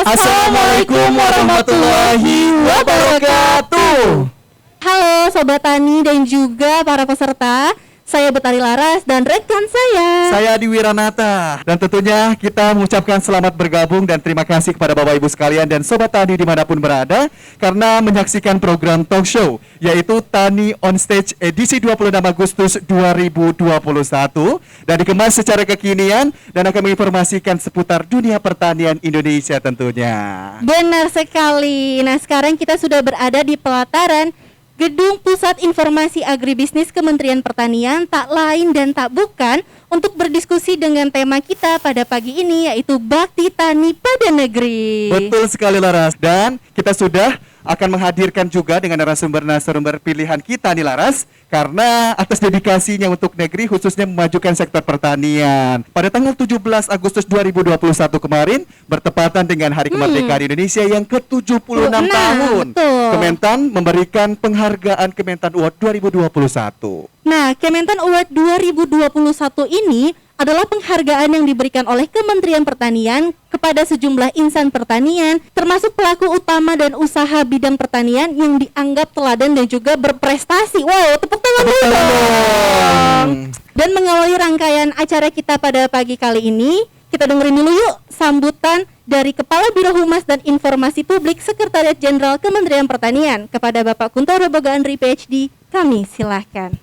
Assalamualaikum warahmatullahi wabarakatuh. Halo Sobat Tani dan juga para peserta. Saya Betari Laras dan rekan saya Adi Wiranata. Dan tentunya kita mengucapkan selamat bergabung dan terima kasih kepada Bapak Ibu sekalian dan Sobat Tani dimanapun berada karena menyaksikan program talk show yaitu Tani On Stage edisi 26 Agustus 2021 dan dikemas secara kekinian dan akan menginformasikan seputar dunia pertanian Indonesia tentunya. Benar sekali. Nah sekarang kita sudah berada di pelataran Gedung Pusat Informasi Agribisnis Kementerian Pertanian, tak lain dan tak bukan untuk berdiskusi dengan tema kita pada pagi ini yaitu Bakti Tani pada Negeri. Betul sekali Laras, dan kita sudah akan menghadirkan juga dengan narasumber pilihan kita nih Laras, karena atas dedikasinya untuk negeri khususnya memajukan sektor pertanian. Pada tanggal 17 Agustus 2021 kemarin bertepatan dengan Hari Kemerdekaan Indonesia yang ke-76 tahun. Betul. Kementan memberikan penghargaan Kementan Award 2021. Nah, Kementan Award 2021 ini adalah penghargaan yang diberikan oleh Kementerian Pertanian kepada sejumlah insan pertanian, termasuk pelaku utama dan usaha bidang pertanian yang dianggap teladan dan juga berprestasi. Wow, tepuk tangan dong. Dan mengawali rangkaian acara kita pada pagi kali ini, kita dengerin dulu yuk sambutan dari Kepala Biro Humas dan Informasi Publik Sekretariat Jenderal Kementerian Pertanian kepada Bapak Kuntoro Boga Andri PhD. Kami silahkan.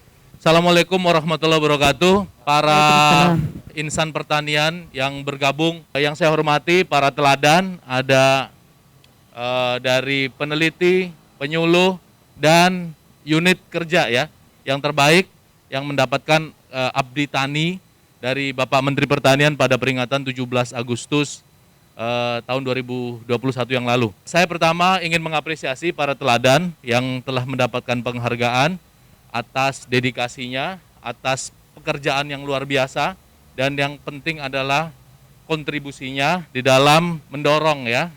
Assalamualaikum warahmatullahi wabarakatuh. Para insan pertanian yang bergabung, yang saya hormati para teladan, ada dari peneliti, penyuluh, dan unit kerja ya, yang terbaik yang mendapatkan Abdi Tani dari Bapak Menteri Pertanian pada peringatan 17 Agustus tahun 2021 yang lalu. Saya pertama ingin mengapresiasi para teladan yang telah mendapatkan penghargaan atas dedikasinya, atas pekerjaan yang luar biasa, dan yang penting adalah kontribusinya di dalam mendorong ya,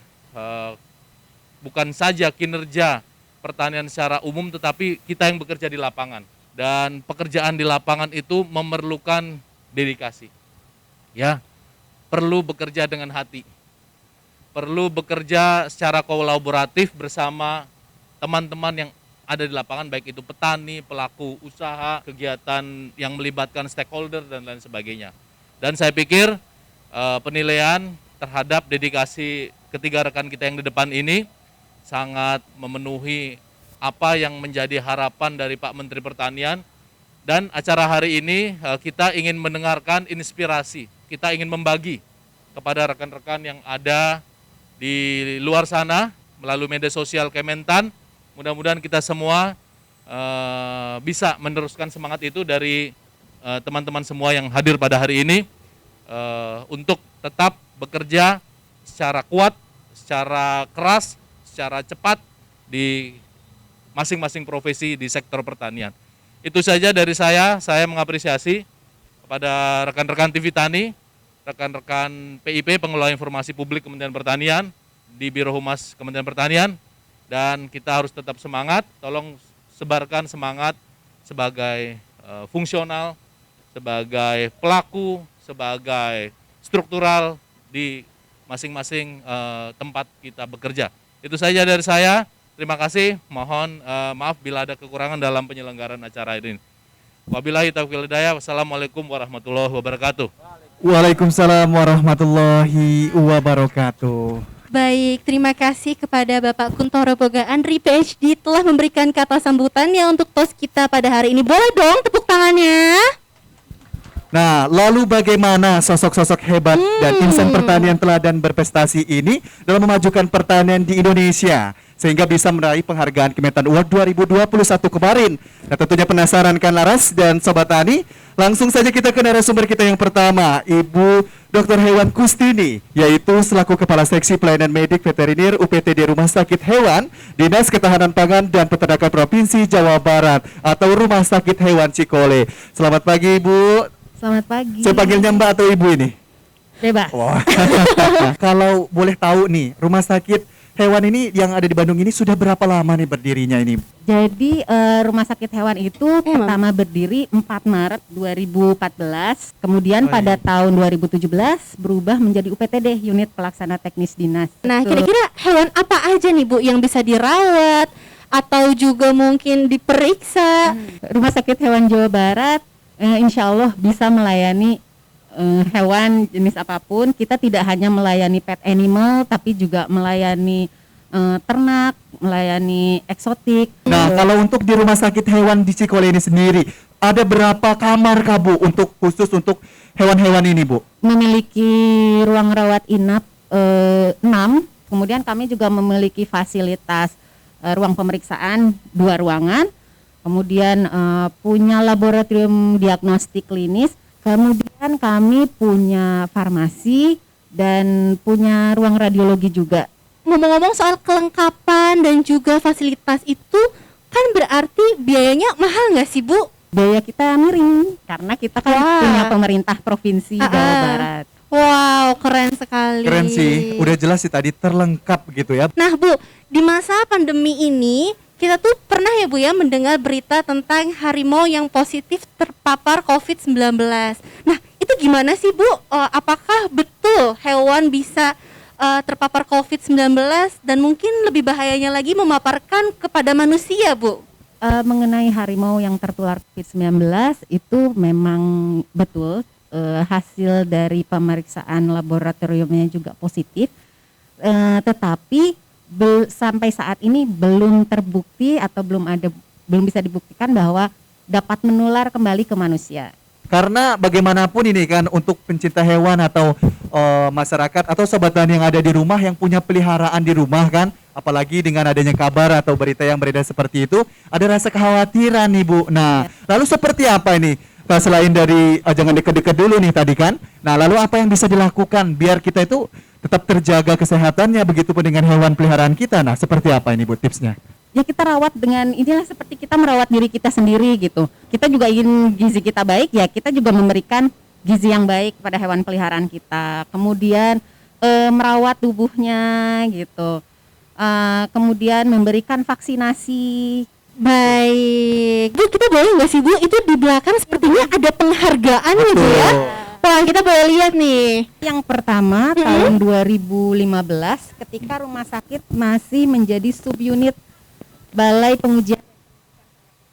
bukan saja kinerja pertanian secara umum, tetapi kita yang bekerja di lapangan. Dan pekerjaan di lapangan itu memerlukan dedikasi, ya, perlu bekerja dengan hati, perlu bekerja secara kolaboratif bersama teman-teman yang ada di lapangan, baik itu petani, pelaku usaha, kegiatan yang melibatkan stakeholder dan lain sebagainya. Dan saya pikir penilaian terhadap dedikasi ketiga rekan kita yang di depan ini sangat memenuhi apa yang menjadi harapan dari Pak Menteri Pertanian. Dan acara hari ini kita ingin mendengarkan inspirasi, kita ingin membagi kepada rekan-rekan yang ada di luar sana melalui media sosial Kementan. Mudah-mudahan kita semua bisa meneruskan semangat itu dari teman-teman semua yang hadir pada hari ini untuk tetap bekerja secara kuat, secara keras, secara cepat di masing-masing profesi di sektor pertanian. Itu saja dari saya mengapresiasi kepada rekan-rekan TV Tani, rekan-rekan PIP, Pengelola Informasi Publik Kementerian Pertanian, di Biro Humas Kementerian Pertanian. Dan kita harus tetap semangat, tolong sebarkan semangat sebagai fungsional, sebagai pelaku, sebagai struktural di masing-masing tempat kita bekerja. Itu saja dari saya, terima kasih, mohon maaf bila ada kekurangan dalam penyelenggaraan acara ini. Wabillahi taufiq wal hidayah, wassalamualaikum warahmatullahi wabarakatuh. Waalaikumsalam warahmatullahi wabarakatuh. Baik, terima kasih kepada Bapak Kuntoro Boga Andri PhD telah memberikan kata sambutannya untuk tos kita pada hari ini. Boleh dong tepuk tangannya. Nah, lalu bagaimana sosok-sosok hebat dan insan pertanian teladan berprestasi ini dalam memajukan pertanian di Indonesia sehingga bisa meraih penghargaan Kementan Award 2021 kemarin? Nah, tentunya penasaran kan Laras dan Sobat Tani? Langsung saja kita ke narasumber kita yang pertama, Ibu Dr. Hewan Kustini, yaitu selaku Kepala Seksi Pelayanan Medik Veteriner UPTD Rumah Sakit Hewan, Dinas Ketahanan Pangan dan Peternakan Provinsi Jawa Barat atau Rumah Sakit Hewan Cikole. Selamat pagi Ibu. Selamat pagi. Saya panggilnya Mbak atau Ibu ini? Bebas. Wow. Kalau boleh tahu nih, Rumah Sakit hewan ini yang ada di Bandung ini sudah berapa lama nih berdirinya ini? Jadi rumah sakit hewan itu pertama berdiri 4 Maret 2014, kemudian pada tahun 2017 berubah menjadi UPTD, Unit Pelaksana Teknis Dinas. Nah, kira-kira hewan apa aja nih Bu yang bisa dirawat atau juga mungkin diperiksa? Rumah Sakit Hewan Jawa Barat insya Allah bisa melayani hewan jenis apapun. Kita tidak hanya melayani pet animal, tapi juga melayani ternak, melayani eksotik. Nah, kalau untuk di rumah sakit hewan di Cikole ini sendiri, ada berapa kamar Kak Bu untuk khusus untuk hewan-hewan ini Bu? Memiliki ruang rawat inap 6, kemudian kami juga memiliki fasilitas ruang pemeriksaan 2 ruangan, kemudian punya laboratorium diagnostik klinis, kemudian kami punya farmasi dan punya ruang radiologi juga. Ngomong-ngomong soal kelengkapan dan juga fasilitas itu kan berarti biayanya mahal nggak sih Bu? Biaya kita miring karena kita kan punya pemerintah provinsi Jawa Barat. Wow, keren sekali. Keren sih, udah jelas sih tadi terlengkap gitu ya. Nah Bu, di masa pandemi ini kita tuh pernah ya Bu ya mendengar berita tentang harimau yang positif terpapar COVID-19. Nah itu gimana sih Bu? Apakah betul hewan bisa terpapar COVID-19 dan mungkin lebih bahayanya lagi memaparkan kepada manusia Bu? Mengenai harimau yang tertular COVID-19 itu memang betul, hasil dari pemeriksaan laboratoriumnya juga positif, tetapi sampai saat ini belum terbukti atau belum bisa dibuktikan bahwa dapat menular kembali ke manusia. Karena bagaimanapun ini kan untuk pencinta hewan atau masyarakat atau sobat tani yang ada di rumah yang punya peliharaan di rumah kan, apalagi dengan adanya kabar atau berita yang beredar seperti itu, ada rasa kekhawatiran nih Bu. Nah, lalu seperti apa ini? Selain dari jangan dekat-dekat dulu nih tadi kan. Nah, lalu apa yang bisa dilakukan biar kita itu tetap terjaga kesehatannya, begitupun dengan hewan peliharaan kita. Nah, seperti apa ini Bu tipsnya? Ya kita rawat dengan inilah seperti kita merawat diri kita sendiri gitu. Kita juga ingin gizi kita baik, ya kita juga memberikan gizi yang baik pada hewan peliharaan kita. Kemudian merawat tubuhnya gitu. Kemudian memberikan vaksinasi. Baik, Bu kita boleh nggak sih Bu? Itu di belakang sepertinya ada penghargaan ya Bu ya? Wah kita boleh lihat nih. Yang pertama tahun 2015 ketika rumah sakit masih menjadi subunit Balai Pengujian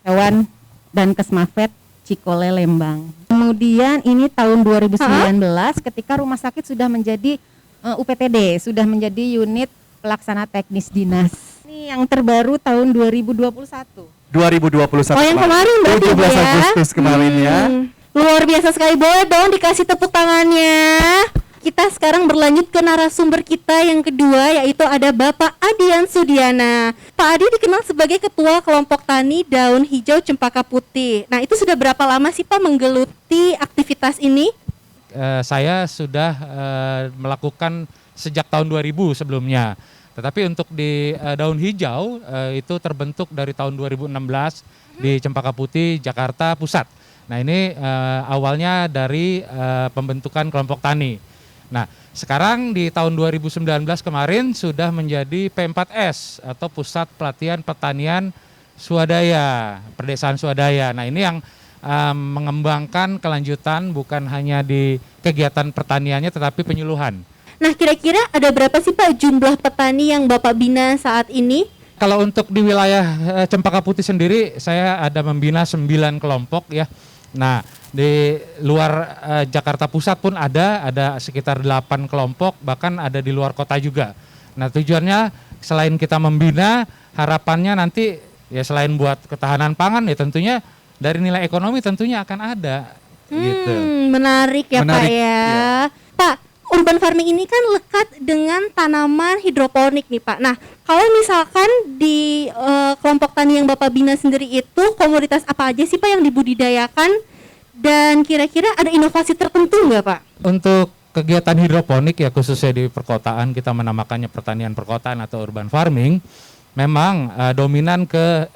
Hewan dan Kesmafet Cikole Lembang. Kemudian ini tahun 2019 ketika rumah sakit sudah menjadi UPTD, sudah menjadi Unit Pelaksana Teknis Dinas. Ini yang terbaru tahun 2021. 2021. Oh yang kemarin berarti 17 ya? Agustus kemarin ya. Luar biasa sekali, boleh dong dikasih tepuk tangannya. Kita sekarang berlanjut ke narasumber kita yang kedua, yaitu ada Bapak Adian Sudiana. Pak Adi dikenal sebagai Ketua Kelompok Tani Daun Hijau Cempaka Putih. Nah itu sudah berapa lama sih Pak menggeluti aktivitas ini? Saya sudah melakukan sejak tahun 2000 sebelumnya. Tetapi untuk di daun hijau itu terbentuk dari tahun 2016 di Cempaka Putih, Jakarta Pusat. Nah ini awalnya dari pembentukan kelompok tani. Nah, sekarang di tahun 2019 kemarin sudah menjadi P4S atau Pusat Pelatihan Pertanian Swadaya, Perdesaan Swadaya. Nah, ini yang mengembangkan kelanjutan bukan hanya di kegiatan pertaniannya tetapi penyuluhan. Nah, kira-kira ada berapa sih Pak jumlah petani yang Bapak bina saat ini? Kalau untuk di wilayah Cempaka Putih sendiri, saya ada membina 9 kelompok ya. Nah, di luar Jakarta Pusat pun ada sekitar 8 kelompok, bahkan ada di luar kota juga. Nah, tujuannya selain kita membina, harapannya nanti ya selain buat ketahanan pangan ya tentunya dari nilai ekonomi tentunya akan ada. Gitu. Menarik ya Menarik, Pak ya. Pak, urban farming ini kan lekat dengan tanaman hidroponik nih Pak. Nah, kalau misalkan di kelompok tani yang Bapak bina sendiri itu komoditas apa aja sih Pak yang dibudidayakan? Dan kira-kira ada inovasi tertentu nggak Pak? Untuk kegiatan hidroponik ya khususnya di perkotaan, kita menamakannya pertanian perkotaan atau urban farming, memang dominan ke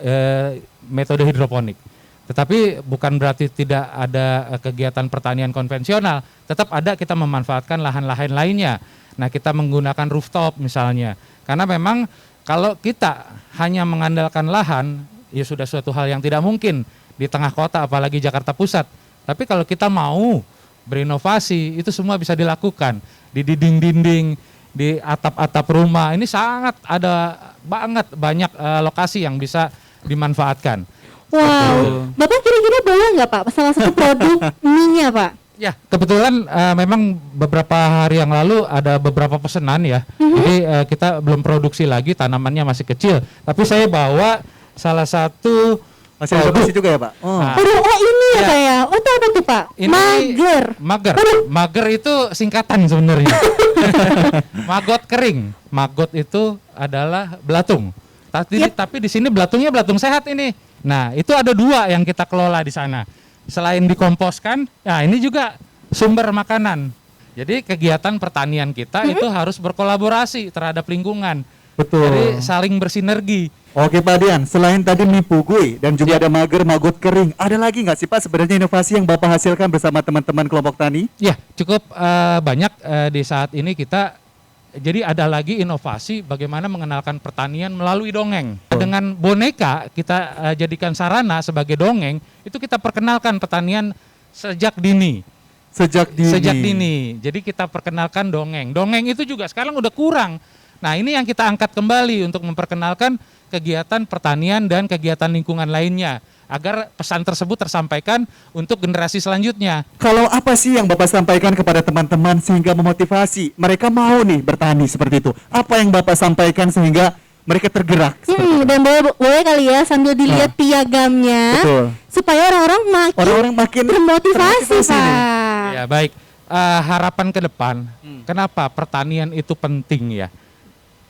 metode hidroponik. Tetapi bukan berarti tidak ada kegiatan pertanian konvensional, tetap ada, kita memanfaatkan lahan-lahan lainnya. Nah, kita menggunakan rooftop misalnya, Karena memang kalau kita hanya mengandalkan lahan, ya sudah suatu hal yang tidak mungkin di tengah kota, apalagi Jakarta Pusat. Tapi kalau kita mau berinovasi, itu semua bisa dilakukan di dinding-dinding, di atap-atap rumah. Ini sangat ada banget banyak lokasi yang bisa dimanfaatkan. Wow, Bapak kira-kira boleh nggak Pak salah satu produk mie-nya Pak? Ya, kebetulan memang beberapa hari yang lalu ada beberapa pesanan ya. Jadi kita belum produksi lagi, tanamannya masih kecil. Tapi saya bawa salah satu Masih ada produksi juga ya Pak? Oh. Nah, Oh ini ya Ya. Pak ya? Oh itu apa tuh Pak? Ini Mager. Mager itu singkatan sebenarnya. Magot kering. Magot itu adalah belatung. Tapi di sini belatungnya belatung sehat ini. Nah, itu ada 2 yang kita kelola di sana. Selain dikomposkan, ya ini juga sumber makanan. Jadi kegiatan pertanian kita itu harus berkolaborasi terhadap lingkungan. Betul. Jadi saling bersinergi. Oke Pak Dian, selain tadi mie pugui dan juga ada mager, magot kering, ada lagi nggak sih Pak sebenarnya inovasi yang Bapak hasilkan bersama teman-teman kelompok tani? Ya, cukup banyak di saat ini kita. Jadi ada lagi inovasi bagaimana mengenalkan pertanian melalui dongeng. Dengan boneka kita jadikan sarana sebagai dongeng, itu kita perkenalkan pertanian sejak dini. Sejak dini. Jadi kita perkenalkan dongeng. Dongeng itu juga sekarang udah kurang. Nah, ini yang kita angkat kembali untuk memperkenalkan kegiatan pertanian dan kegiatan lingkungan lainnya agar pesan tersebut tersampaikan untuk generasi selanjutnya. Kalau apa sih yang Bapak sampaikan kepada teman-teman sehingga memotivasi mereka mau nih bertani seperti itu? Apa yang Bapak sampaikan sehingga mereka tergerak? Dan boleh kali ya sambil dilihat piagamnya, Betul. supaya orang-orang makin termotivasi termotivasi nih. Pak. Ya baik, harapan ke depan, kenapa pertanian itu penting ya?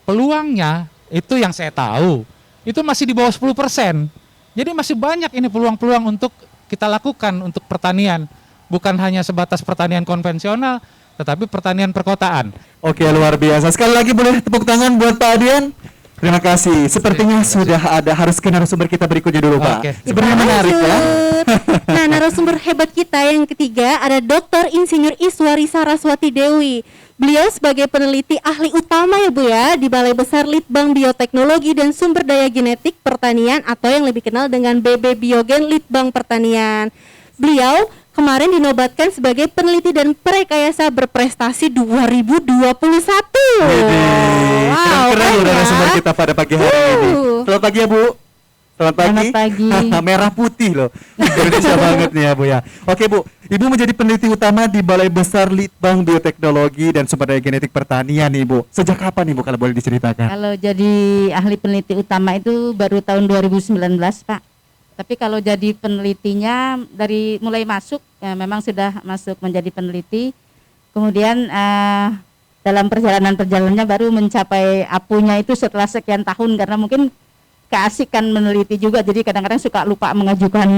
Peluangnya itu yang saya tahu, itu masih di bawah 10%. Jadi masih banyak ini peluang-peluang untuk kita lakukan untuk pertanian. Bukan hanya sebatas pertanian konvensional, tetapi pertanian perkotaan. Oke, luar biasa. Sekali lagi boleh tepuk tangan buat Pak Dian. Terima kasih. Sepertinya sudah ada, harus ke narasumber kita berikutnya dulu Pak. Oke. Sebenarnya menarik ya. Lanjut. Nah, narasumber hebat kita yang ketiga ada Dr. Insinyur Iswari Saraswati Dewi. Beliau sebagai peneliti ahli utama ya Bu ya di Balai Besar Litbang Bioteknologi dan Sumber Daya Genetik Pertanian atau yang lebih kenal dengan BB Biogen Litbang Pertanian. Beliau kemarin dinobatkan sebagai peneliti dan perekayasa berprestasi 2021. Keren loh narasumber kita pada pagi hari ini. Selamat pagi ya Bu. Selamat pagi. Selamat pagi. Merah putih loh. Indonesia banget nih ya Bu ya. Oke Bu, Ibu menjadi peneliti utama di Balai Besar Litbang Bioteknologi dan Sumber Daya Genetik Pertanian nih Bu. Sejak kapan nih Bu kalau boleh diceritakan? Kalau jadi ahli peneliti utama itu baru tahun 2019 Pak. Tapi kalau jadi penelitinya dari mulai masuk, ya memang sudah masuk menjadi peneliti. Kemudian dalam perjalanannya baru mencapai apunya itu setelah sekian tahun karena mungkin keasikan meneliti juga, jadi kadang-kadang suka lupa mengajukan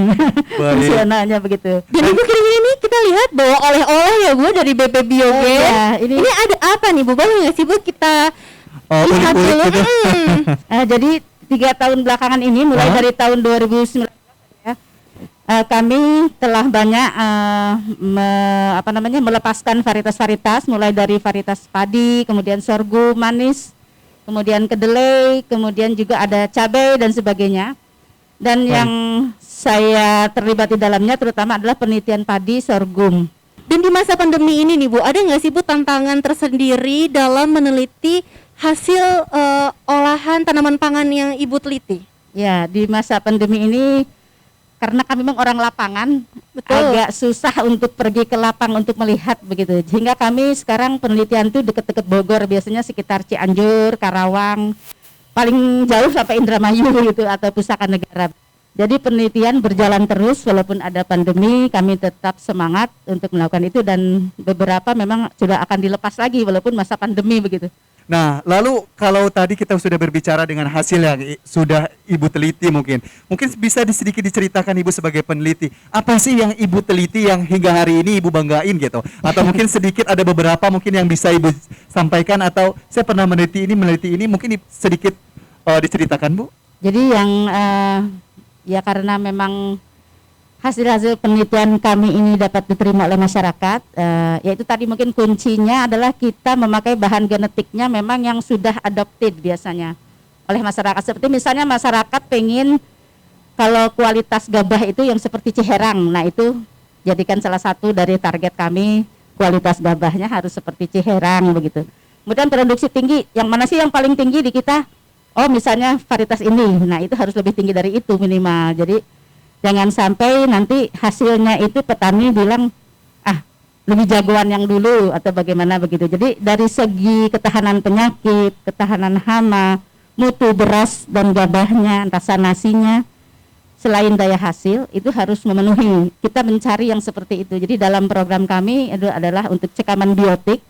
fungsionalnya begitu. Dan Ibu kira-kira ini kita lihat bawa oleh-oleh ya Bu dari BP Biogen. ya, ini ada apa nih Bu? Boleh nggak sih Bu kita lihat ulik-ulik dulu? gitu. jadi 3 tahun belakangan ini mulai dari tahun 2019 ya, kami telah banyak melepaskan varietas-varietas mulai dari varietas padi, kemudian sorghum manis, kemudian kedelai, kemudian juga ada cabai dan sebagainya. Dan yang saya terlibat di dalamnya terutama adalah penelitian padi sorghum. Dan di masa pandemi ini nih Bu, ada nggak sih Bu tantangan tersendiri dalam meneliti hasil olahan tanaman pangan yang Ibu teliti? Ya, di masa pandemi ini karena kami memang orang lapangan, agak susah untuk pergi ke lapang untuk melihat begitu. Sehingga kami sekarang penelitian itu dekat-dekat Bogor, biasanya sekitar Cianjur, Karawang, paling jauh sampai Indramayu gitu atau Pusaka Negara. Jadi penelitian berjalan terus walaupun ada pandemi, kami tetap semangat untuk melakukan itu dan beberapa memang sudah akan dilepas lagi walaupun masa pandemi begitu. Nah, lalu kalau tadi kita sudah berbicara dengan hasil yang sudah Ibu teliti mungkin bisa sedikit diceritakan Ibu sebagai peneliti. Apa sih yang Ibu teliti yang hingga hari ini Ibu banggain gitu? Atau mungkin sedikit ada beberapa mungkin yang bisa Ibu sampaikan atau saya pernah meneliti ini mungkin sedikit diceritakan Bu? Jadi yang ya karena memang hasil-hasil penelitian kami ini dapat diterima oleh masyarakat, yaitu tadi mungkin kuncinya adalah kita memakai bahan genetiknya memang yang sudah adopted biasanya oleh masyarakat. Seperti misalnya masyarakat pengen kalau kualitas gabah itu yang seperti Ciherang, nah itu jadikan salah satu dari target kami, kualitas gabahnya harus seperti Ciherang begitu. Kemudian produksi tinggi, yang mana sih yang paling tinggi di kita? Oh misalnya varietas ini, nah itu harus lebih tinggi dari itu minimal. Jadi jangan sampai nanti hasilnya itu petani bilang lebih jagoan yang dulu atau bagaimana begitu. Jadi dari segi ketahanan penyakit, ketahanan hama, mutu beras dan gabahnya, rasa nasinya, selain daya hasil itu harus memenuhi. Kita mencari yang seperti itu. Jadi dalam program kami itu adalah untuk cekaman biotik,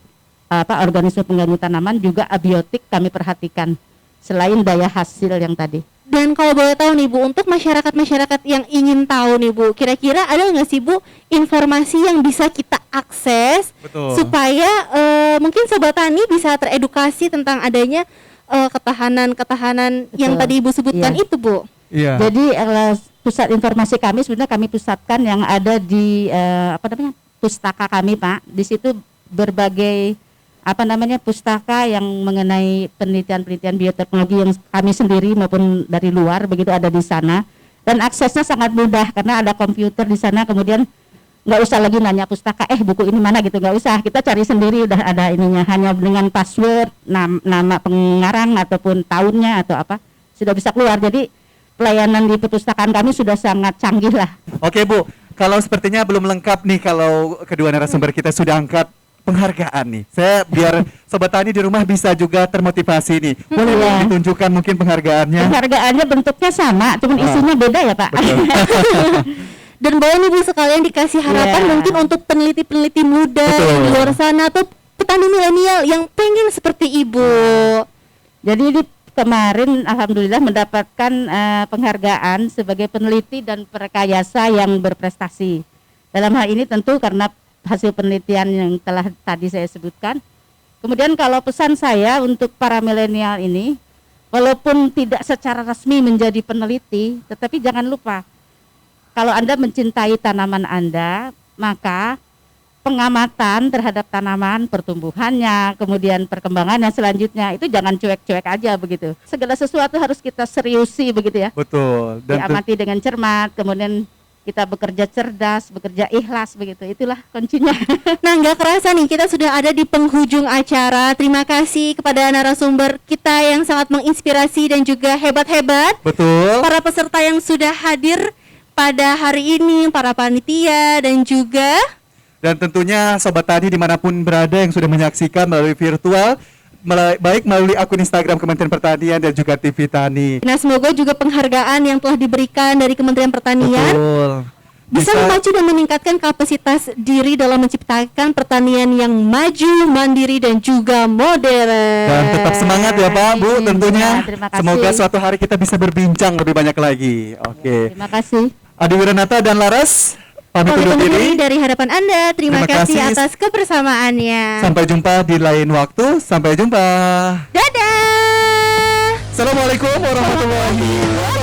organisme pengganggu tanaman, juga abiotik kami perhatikan selain daya hasil yang tadi. Dan kalau boleh tahu nih Bu, untuk masyarakat-masyarakat yang ingin tahu nih Bu, kira-kira ada nggak sih Bu informasi yang bisa kita akses supaya mungkin Sobat Tani bisa teredukasi tentang adanya ketahanan yang tadi Ibu sebutkan itu Bu? Iya. Jadi pusat informasi kami sebenarnya kami pusatkan yang ada di pustaka kami Pak. Di situ berbagai pustaka yang mengenai penelitian-penelitian bioteknologi yang kami sendiri maupun dari luar begitu ada di sana, dan aksesnya sangat mudah karena ada komputer di sana. Kemudian nggak usah lagi nanya pustaka buku ini mana gitu, nggak usah, kita cari sendiri udah ada ininya, hanya dengan password, nama pengarang ataupun tahunnya atau apa sudah bisa keluar. Jadi pelayanan di perpustakaan kami sudah sangat canggih lah. Oke Bu, kalau sepertinya belum lengkap nih kalau kedua narasumber kita sudah angkat penghargaan nih. Saya biar Sobat Tani di rumah bisa juga termotivasi nih. Boleh ditunjukkan mungkin penghargaannya? Penghargaannya bentuknya sama, cuman isinya beda ya Pak. Dan boleh nih Bu sekalian dikasih harapan mungkin untuk peneliti-peneliti muda yang di luar sana atau petani milenial yang pengen seperti Ibu. Jadi kemarin alhamdulillah mendapatkan penghargaan sebagai peneliti dan perekayasa yang berprestasi. Dalam hal ini tentu karena hasil penelitian yang telah tadi saya sebutkan. Kemudian kalau pesan saya untuk para milenial ini, walaupun tidak secara resmi menjadi peneliti, tetapi jangan lupa kalau Anda mencintai tanaman Anda, maka pengamatan terhadap tanaman, pertumbuhannya, kemudian perkembangannya selanjutnya itu jangan cuek-cuek aja begitu. Segala sesuatu harus kita seriusi begitu ya. Betul. Dan diamati dengan cermat, kemudian kita bekerja cerdas, bekerja ikhlas begitu. Itulah kuncinya. Nah, nggak kerasa nih kita sudah ada di penghujung acara. Terima kasih kepada narasumber kita yang sangat menginspirasi dan juga hebat-hebat. Betul. Para peserta yang sudah hadir pada hari ini, para panitia dan juga tentunya Sobat Tani dimanapun berada yang sudah menyaksikan melalui virtual, baik melalui akun Instagram Kementerian Pertanian dan juga TV Tani. Nah, semoga juga penghargaan yang telah diberikan dari Kementerian Pertanian bisa memacu dan meningkatkan kapasitas diri dalam menciptakan pertanian yang maju, mandiri dan juga modern. Dan tetap semangat ya Pak, Bu, tentunya. Terima kasih. Semoga suatu hari kita bisa berbincang lebih banyak lagi. Oke. Terima kasih. Adi Wiranata dan Laras pamit undur diri. Dari harapan Anda. Terima kasih atas kebersamaannya. Sampai jumpa di lain waktu. Sampai jumpa. Dadah. Assalamualaikum warahmatullahi wabarakatuh.